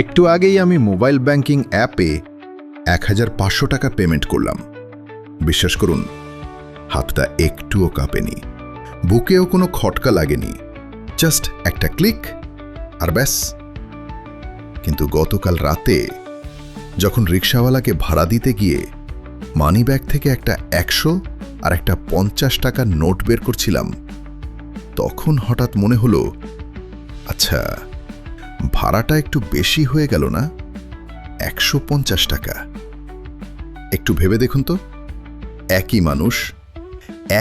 একটু আগেই আমি মোবাইল ব্যাংকিং অ্যাপে ১৫০০ টাকা পেমেন্ট করলাম। বিশ্বাস করুন, হাতটা একটুও কাঁপেনি, বুকেও কোনো খটকা লাগেনি, জাস্ট একটা ক্লিক আর ব্যাস। কিন্তু গতকাল রাতে যখন রিকশাওয়ালাকে ভাড়া দিতে গিয়ে মানিব্যাগ থেকে একটা ১০০ আর একটা ৫০ টাকার নোট বের করছিলাম, তখন হঠাৎ মনে হলো, আচ্ছা, ভাড়াটা একটু বেশি হয়ে গেল না? ১৫০ টাকা। একটু ভেবে দেখুন তো, একই মানুষ,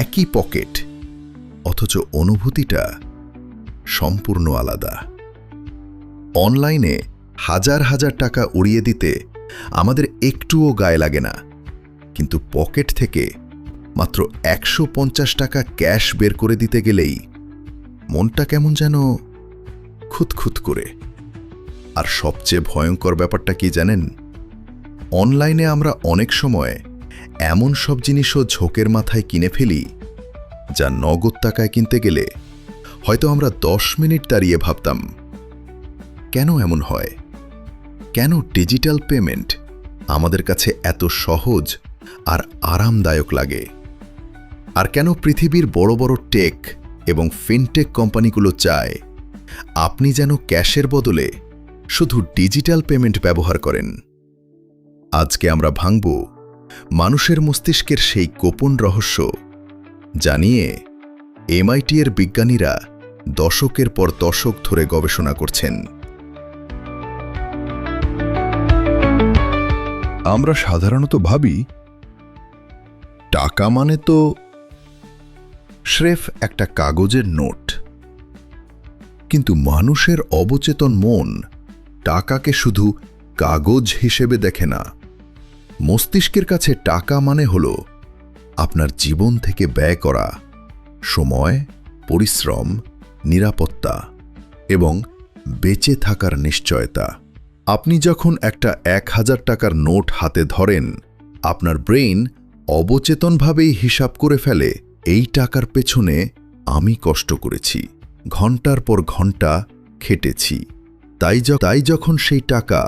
একই পকেট, অথচ অনুভূতিটা সম্পূর্ণ আলাদা। অনলাইনে হাজার হাজার টাকা উড়িয়ে দিতে আমাদের একটুও গায়ে লাগে না, কিন্তু পকেট থেকে মাত্র ১৫০ টাকা ক্যাশ বের করে দিতে গেলেই মনটা কেমন যেন খুঁতখুত করে। আর সবচেয়ে ভয়ঙ্কর ব্যাপারটা কি জানেন? অনলাইনে আমরা অনেক সময় এমন সব জিনিসও ঝোঁকের মাথায় কিনে ফেলি, যা নগদ টাকায় কিনতে গেলে হয়তো আমরা ১০ মিনিট দাঁড়িয়ে ভাবতাম। কেন এমন হয়? কেন ডিজিটাল পেমেন্ট আমাদের কাছে এত সহজ আর আরামদায়ক লাগে? আর কেন পৃথিবীর বড় বড় টেক এবং ফিনটেক কোম্পানিগুলো চায় আপনি যেন ক্যাশের বদলে শুধু ডিজিটাল পেমেন্ট ব্যবহার করেন? আজকে আমরা ভাঙব মানুষের মস্তিষ্কের সেই গোপন রহস্য, জানিয়ে MIT এর বিজ্ঞানীরা দশকের পর দশক ধরে গবেষণা করছেন। আমরা সাধারণত ভাবি টাকা মানে তো স্রেফ একটা কাগজের নোট, কিন্তু মানুষের অবচেতন মন টাকাকে শুধু কাগজ হিসেবে দেখে না। মস্তিষ্কের কাছে টাকা মানে হল আপনার জীবন থেকে ব্যয় করা সময়, পরিশ্রম, নিরাপত্তা এবং বেঁচে থাকার নিশ্চয়তা। আপনি যখন একটা ১০০০ টাকার নোট হাতে ধরেন, আপনার ব্রেইন অবচেতনভাবেই হিসাব করে ফেলে, এই টাকার পেছনে আমি কষ্ট করেছি, ঘন্টার পর ঘন্টা খেটেছি। তাই যখন সেই টাকা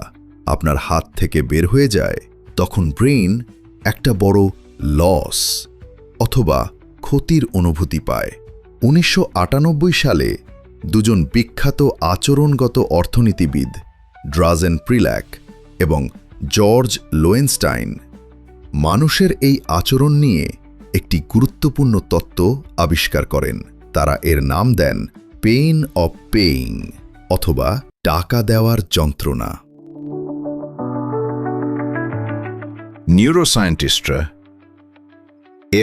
আপনার হাত থেকে বের হয়ে যায়, তখন ব্রেইন একটা বড় লস অথবা ক্ষতির অনুভূতি পায়। ১৯৯৮ সালে দুজন বিখ্যাত আচরণগত অর্থনীতিবিদ ড্রাজেন প্রিল্যাক এবং জর্জ লোয়েনস্টাইন মানুষের এই আচরণ নিয়ে একটি গুরুত্বপূর্ণ তত্ত্ব আবিষ্কার করেন। তারা এর নাম দেন পেইন অফ পেইং, অথবা টাকা দেওয়ার যন্ত্রণা। নিউরোসায়েন্টিস্টরা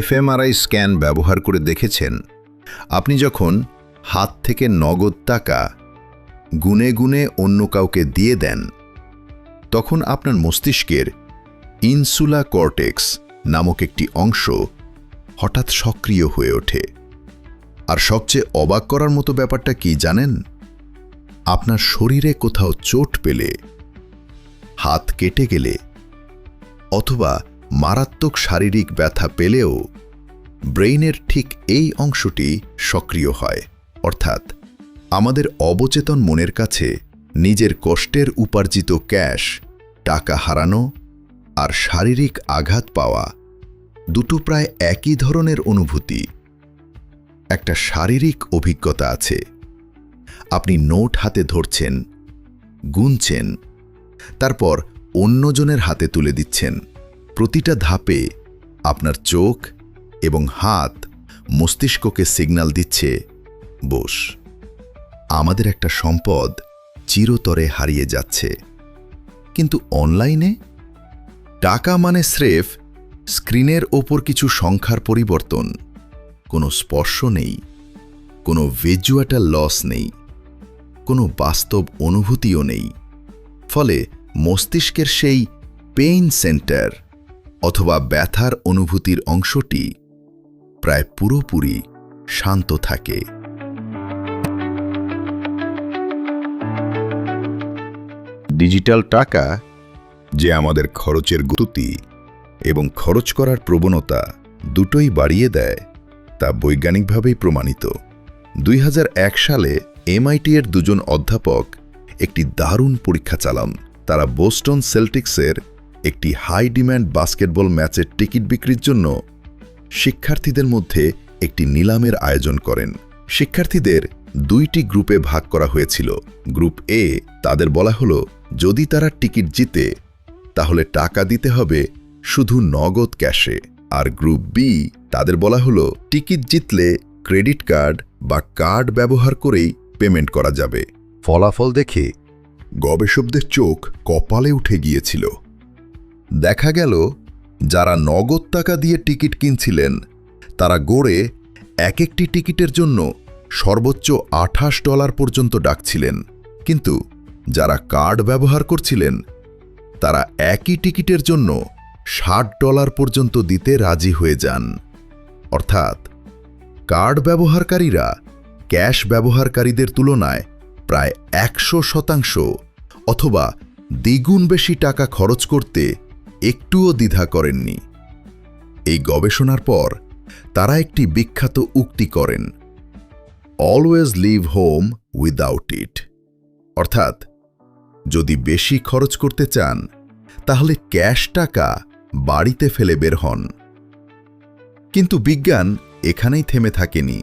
fMRI স্ক্যান ব্যবহার করে দেখেছেন, আপনি যখন হাত থেকে নগদ টাকা গুনে গুনে অন্য কাউকে দিয়ে দেন, তখন আপনার মস্তিষ্কের ইনসুলা কর্টেক্স নামক একটি অংশ হঠাৎ সক্রিয় হয়ে ওঠে। আর সবচেয়ে অবাক করার মতো ব্যাপারটা কি জানেন? আপনার শরীরে কোথাও চোট পেলে, হাত কেটে গেলে অথবা মারাত্মক শারীরিক ব্যথা পেলেও ব্রেইনের ঠিক এই অংশটি সক্রিয় হয়। অর্থাৎ আমাদের অবচেতন মনের কাছে নিজের কষ্টের উপার্জিত ক্যাশ, টাকা হারানো আর শারীরিক আঘাত পাওয়া দুটো প্রায় একই ধরনের অনুভূতি। একটা শারীরিক অভিজ্ঞতা আছে। আপনি নোট হাতে ধরছেন, গুনছেন, তারপর অন্যজনের হাতে তুলে দিচ্ছেন। প্রতিটা ধাপে আপনার চোখ এবং হাত মস্তিষ্ককে সিগন্যাল দিচ্ছে, বস, আমাদের একটা সম্পদ চিরতরে হারিয়ে যাচ্ছে। কিন্তু অনলাইনে টাকা মানে স্রেফ স্ক্রিনের ওপর কিছু সংখ্যার পরিবর্তন। কোনো স্পর্শ নেই, কোনো ভিজুয়াল লস নেই, কোনো বাস্তব অনুভূতিও নেই। ফলে মস্তিষ্কের সেই পেইন সেন্টার অথবা ব্যথার অনুভূতির অংশটি প্রায় পুরোপুরি শান্ত থাকে। ডিজিটাল টাকা যে আমাদের খরচের গতি এবং খরচ করার প্রবণতা দুটোই বাড়িয়ে দেয়, তা বৈজ্ঞানিকভাবেই প্রমাণিত। ২০০১ সালে MIT এর দুজন অধ্যাপক একটি দারুণ পরীক্ষা চালান। তারা বোস্টন সেল্টিক্সের একটি হাই ডিম্যান্ড বাস্কেটবল ম্যাচের টিকিট বিক্রির জন্য শিক্ষার্থীদের মধ্যে একটি নিলামের আয়োজন করেন। শিক্ষার্থীদের 2টি গ্রুপে ভাগ করা হয়েছিল। গ্রুপ এ, তাদের বলা হলো যদি তারা টিকিট জিতে তাহলে টাকা দিতে হবে শুধু নগদ ক্যাশে। আর গ্রুপ বি, তাদের বলা হলো টিকিট জিতলে ক্রেডিট কার্ড বা কার্ড ব্যবহার করেই পেমেন্ট করা যাবে। ফলাফল দেখে গবেষকদের চোখ কপালে উঠে গিয়েছিল। দেখা গেল যারা নগদ টাকা দিয়ে টিকিট কিনছিলেন তারা গড়ে এক একটি টিকিটের জন্য সর্বোচ্চ $28 পর্যন্ত ডাকছিলেন, কিন্তু যারা কার্ড ব্যবহার করছিলেন তারা একই টিকিটের জন্য $60 পর্যন্ত দিতে রাজি হয়ে যান। অর্থাৎ কার্ড ব্যবহারকারীরা ক্যাশ ব্যবহারকারীদের তুলনায় প্রায় 100% অথবা দ্বিগুণ বেশি টাকা খরচ করতে একটুও দ্বিধা করেননি। এই গবেষণার পর তারা একটি বিখ্যাত উক্তি করেন, always leave home without it. অর্থাৎ যদি বেশি খরচ করতে চান তাহলে ক্যাশ টাকা বাড়িতে ফেলে বের হন। কিন্তু বিজ্ঞান এখানেই থেমে থাকেনি।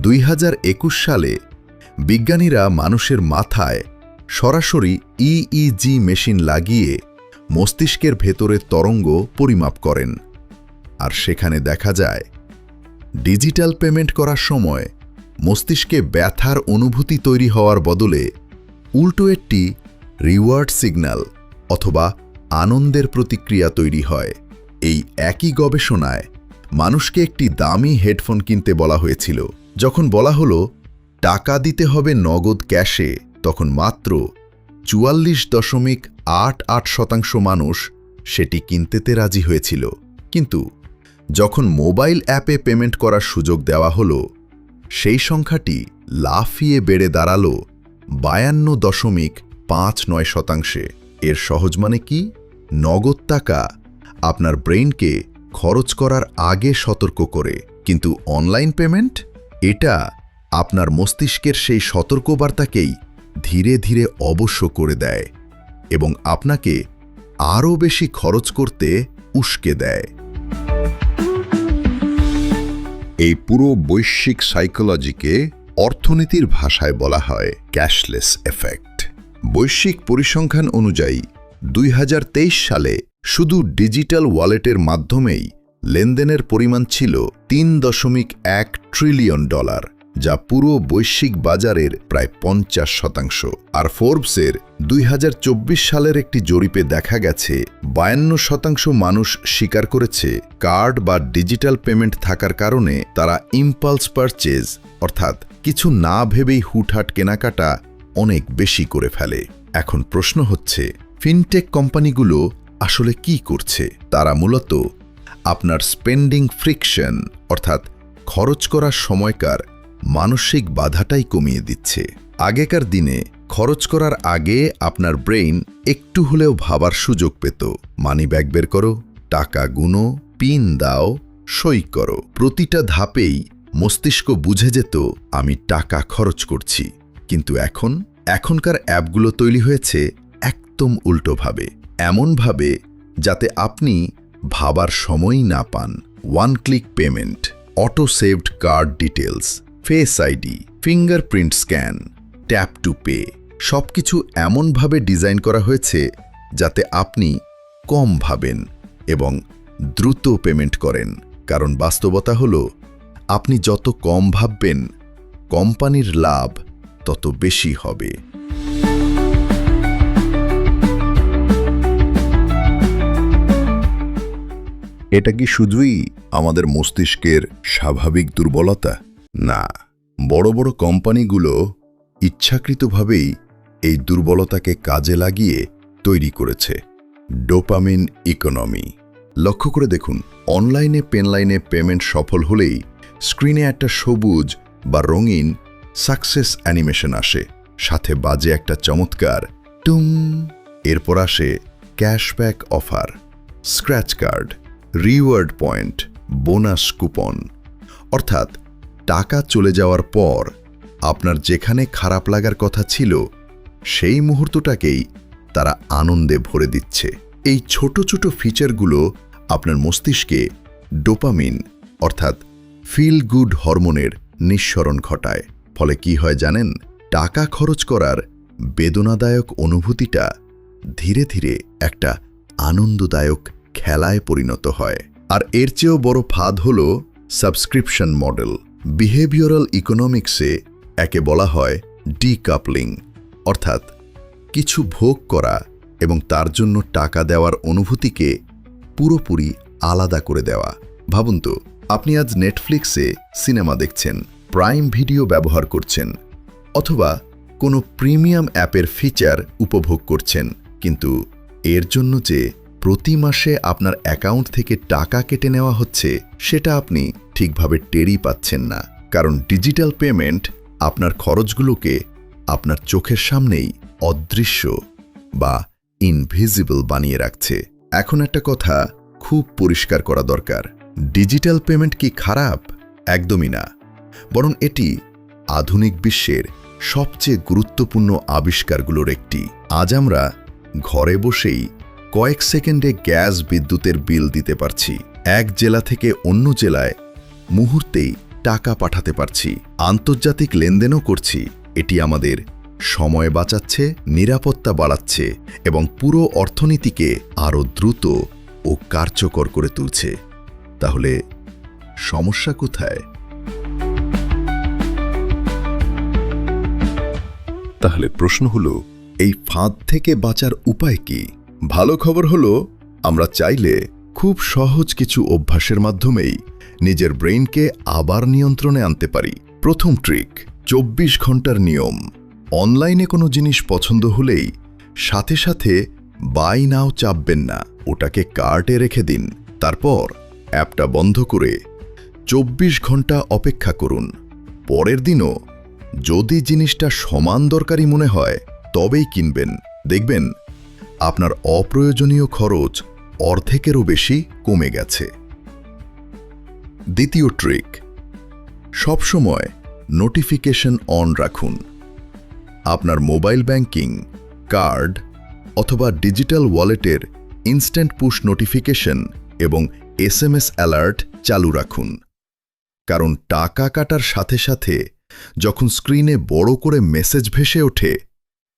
2021 সালে বিজ্ঞানীরা মানুষের মাথায় সরাসরি EEG মেশিন লাগিয়ে মস্তিষ্কের ভেতরের তরঙ্গ পরিমাপ করেন। আর সেখানে দেখা যায় ডিজিটাল পেমেন্ট করার সময় মস্তিষ্কে ব্যথার অনুভূতি তৈরি হওয়ার বদলে উল্টো একটি রিওয়ার্ড সিগন্যাল অথবা আনন্দের প্রতিক্রিয়া তৈরি হয়। এই একই গবেষণায় মানুষকে একটি দামি হেডফোন কিনতে বলা হয়েছিল। যখন বলা হলো টাকা দিতে হবে নগদ ক্যাশে, তখন মাত্র 44.88% মানুষ সেটি কিনতে রাজি হয়েছিল। কিন্তু যখন মোবাইল অ্যাপে পেমেন্ট করার সুযোগ দেওয়া হলো, সেই সংখ্যাটি লাফিয়ে বেড়ে দাঁড়ালো 52.59%। এর সহজ মানে কি? নগদ টাকা আপনার ব্রেইনকে খরচ করার আগে সতর্ক করে, কিন্তু অনলাইন পেমেন্ট এটা আপনার মস্তিষ্কের সেই সতর্কবার্তাকেই ধীরে ধীরে অবশ্য করে দেয় এবং আপনাকে আরও বেশি খরচ করতে উস্কে দেয়। এই পুরো বৈশ্বিক সাইকোলজিকে অর্থনীতির ভাষায় বলা হয় ক্যাশলেস এফেক্ট। বৈশ্বিক পরিসংখ্যান অনুযায়ী 2023 সালে শুধু ডিজিটাল ওয়ালেটের মাধ্যমেই লেনদেনের পরিমাণ ছিল $3.1 ট্রিলিয়ন, যা পুরো বৈশ্বিক বাজারের প্রায় 50%। আর ফোর্বসের 2024 সালের একটি জরিপে দেখা গেছে 52% মানুষ স্বীকার করেছে কার্ড বা ডিজিটাল পেমেন্ট থাকার কারণে তারা ইম্পালস পারচেজ অর্থাৎ কিছু না ভেবেই হুটহাট কেনাকাটা অনেক বেশি করে ফেলে। এখন প্রশ্ন হচ্ছে, ফিনটেক কোম্পানিগুলো আসলে কি করছে? তারা মূলত আপনার স্পেন্ডিং ফ্রিকশন অর্থাৎ খরচ করার সময়কার মানসিক বাধাটাই কমিয়ে দিচ্ছে। আগেকার দিনে খরচ করার আগে আপনার ব্রেইন একটু হলেও ভাবার সুযোগ পেত। মানি ব্যাগ বের করো, টাকা গুনো, পিন দাও, সই করো। প্রতিটা ধাপেই মস্তিষ্ক বুঝে যেত আমি টাকা খরচ করছি। কিন্তু এখনকার অ্যাপগুলো তৈরি হয়েছে একদম উল্টোভাবে, এমনভাবে যাতে আপনি ভাবার সময়ই না পান। One click payment, auto saved card details, face ID, fingerprint scan, tap to pay, সবকিছু এমনভাবে ডিজাইন করা হয়েছে যাতে আপনি কম ভাবেন এবং দ্রুত পেমেন্ট করেন। কারণ বাস্তবতা হলো, আপনি যত কম ভাববেন কোম্পানির লাভ তত বেশি হবে। এটা কি শুধুই আমাদের মস্তিষ্কের স্বাভাবিক দুর্বলতা? না, বড় বড় কোম্পানিগুলো ইচ্ছাকৃতভাবেই এই দুর্বলতাকে কাজে লাগিয়ে তৈরি করেছে ডোপামিন ইকোনমি। লক্ষ্য করে দেখুন, অনলাইনে পেনলাইনে পেমেন্ট সফল হলেই স্ক্রিনে একটা সবুজ বা রঙিন সাকসেস অ্যানিমেশন আসে, সাথে বাজে একটা চমৎকার টুং। এরপর আসে cashback offer, scratch card, reward point, bonus coupon. অর্থাৎ টাকা চলে যাওয়ার পর আপনার যেখানে খারাপ লাগার কথা ছিল সেই মুহূর্তটাকেই তারা আনন্দে ভরে দিচ্ছে। এই ছোট ছোট ফিচারগুলো আপনার মস্তিষ্কে ডোপামিন অর্থাৎ ফিল গুড হরমোনের নিঃসরণ ঘটায়। ফলে কি হয় জানেন? টাকা খরচ করার বেদনাদায়ক অনুভূতিটা ধীরে ধীরে একটা আনন্দদায়ক খেলায় পরিণত হয়। আর এর চেয়েও বড় ফাঁদ হল সাবস্ক্রিপশন মডেল। বিহেভিয়ারাল ইকোনমিক্সে একে বলা হয় ডিকাপলিং, অর্থাৎ কিছু ভোগ করা এবং তার জন্য টাকা দেওয়ার অনুভূতিকে পুরোপুরি আলাদা করে দেওয়া। ভাবুন তো, আপনি আজ নেটফ্লিক্সে সিনেমা দেখছেন, প্রাইম ভিডিও ব্যবহার করছেন অথবা কোনো প্রিমিয়াম অ্যাপের ফিচার উপভোগ করছেন, কিন্তু এর জন্য যে প্রতি মাসে আপনার অ্যাকাউন্ট থেকে টাকা কেটে নেওয়া হচ্ছে সেটা আপনি ঠিকভাবে টেরই পাচ্ছেন না। কারণ ডিজিটাল পেমেন্ট আপনার খরচগুলোকে আপনার চোখের সামনেই অদৃশ্য বা ইনভিজিবল বানিয়ে রাখছে। এখন একটা কথা খুব পরিষ্কার করা দরকার, ডিজিটাল পেমেন্ট কি খারাপ? একদমই না, বরং এটি আধুনিক বিশ্বের সবচেয়ে গুরুত্বপূর্ণ আবিষ্কারগুলোর একটি। আজ আমরা ঘরে বসেই কয়েক সেকেন্ডে গ্যাস বিদ্যুতের বিল দিতে পারছি, এক জেলা থেকে অন্য জেলায় মুহূর্তেই টাকা পাঠাতে পারছি, আন্তর্জাতিক লেনদেনও করছি। এটি আমাদের সময় বাঁচাচ্ছে, নিরাপত্তা বাড়াচ্ছে এবং পুরো অর্থনীতিকে আরও দ্রুত ও কার্যকর করে তুলছে। তাহলে সমস্যা কোথায়? তাহলে প্রশ্ন হলো, এই ফাঁদ থেকে বাঁচার উপায় কি? ভালো খবর হলো, আমরা চাইলে খুব সহজ কিছু অভ্যাসের মাধ্যমেই নিজের ব্রেইনকে আবার নিয়ন্ত্রণে আনতে পারি। প্রথম ট্রিক, 24 ঘন্টার নিয়ম। অনলাইনে কোনো জিনিস পছন্দ হলেই সাথে সাথে বাই নাও চাপবেন না, ওটাকে কার্টে রেখে দিন। তারপর অ্যাপটা বন্ধ করে 24 ঘন্টা অপেক্ষা করুন। পরের দিনও যদি জিনিসটা সমান দরকারি মনে হয় তবেই কিনবেন। দেখবেন আপনার অপ্রয়োজনীয় খরচ অর্ধেকেরও বেশি কমে গেছে। দ্বিতীয় ট্রিক, সবসময় নোটিফিকেশন অন রাখুন। আপনার মোবাইল ব্যাংকিং, কার্ড অথবা ডিজিটাল ওয়ালেটের ইনস্ট্যান্ট পুশ নোটিফিকেশন এবং SMS অ্যালার্ট চালু রাখুন। কারণ টাকা কাটার সাথে সাথে যখন স্ক্রিনে বড় করে মেসেজ ভেসে ওঠে,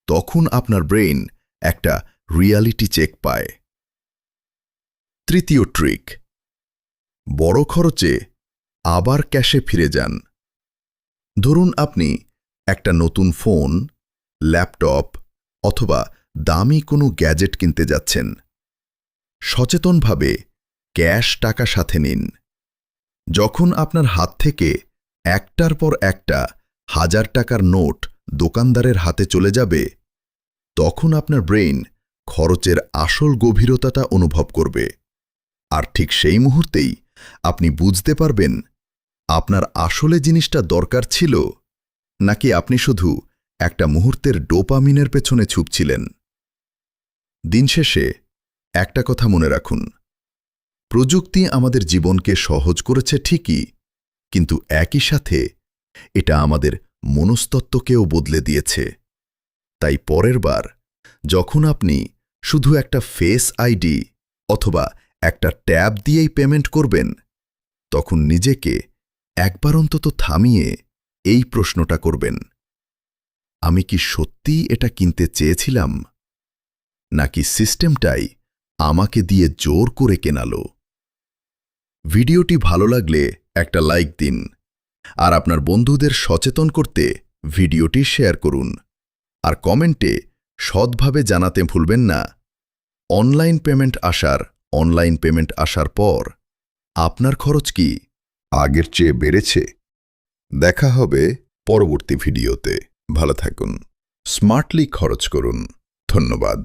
তখন আপনার ব্রেইন একটা রিয়ালিটি চেক পায়। তৃতীয় ট্রিক, বড় খরচে আবার ক্যাশে ফিরে যান। ধরুন আপনি একটা নতুন ফোন, ল্যাপটপ অথবা দামি কোনো গ্যাজেট কিনতে যাচ্ছেন। সচেতনভাবে ক্যাশ টাকা সাথে নিন। যখন আপনার হাত থেকে একটার পর একটা 1000 টাকার নোট দোকানদারের হাতে চলে যাবে, তখন আপনার ব্রেইন খরচের আসল গভীরতাটা অনুভব করবে। আর ঠিক সেই মুহূর্তেই আপনি বুঝতে পারবেন আপনার আসলে জিনিসটা দরকার ছিল নাকি আপনি শুধু একটা মুহূর্তের ডোপামিনের পেছনে ছুটছিলেন। দিন শেষে একটা কথা মনে রাখুন, প্রযুক্তি আমাদের জীবনকে সহজ করেছে ঠিকই, কিন্তু একই সাথে এটা আমাদের মনস্তত্ত্বকেও বদলে দিয়েছে। তাই পরের বার যখন আপনি শুধু একটা ফেস আইডি অথবা একটা ট্যাব দিয়েই পেমেন্ট করবেন, তখন নিজেকে একবার অন্তত থামিয়ে এই প্রশ্নটা করবেন, আমি কি সত্যিই এটা কিনতে চেয়েছিলাম, নাকি সিস্টেমটাই আমাকে দিয়ে জোর করে কেনালো? ভিডিওটি ভালো লাগলে একটা লাইক দিন, আর আপনার বন্ধুদের সচেতন করতে ভিডিওটি শেয়ার করুন। আর কমেন্টে সৎভাবে জানাতে ভুলবেন না, অনলাইন পেমেন্ট আসার পর আপনার খরচ কি আগের চেয়ে বেড়েছে? দেখা হবে পরবর্তী ভিডিওতে। ভালো থাকুন, স্মার্টলি খরচ করুন। ধন্যবাদ।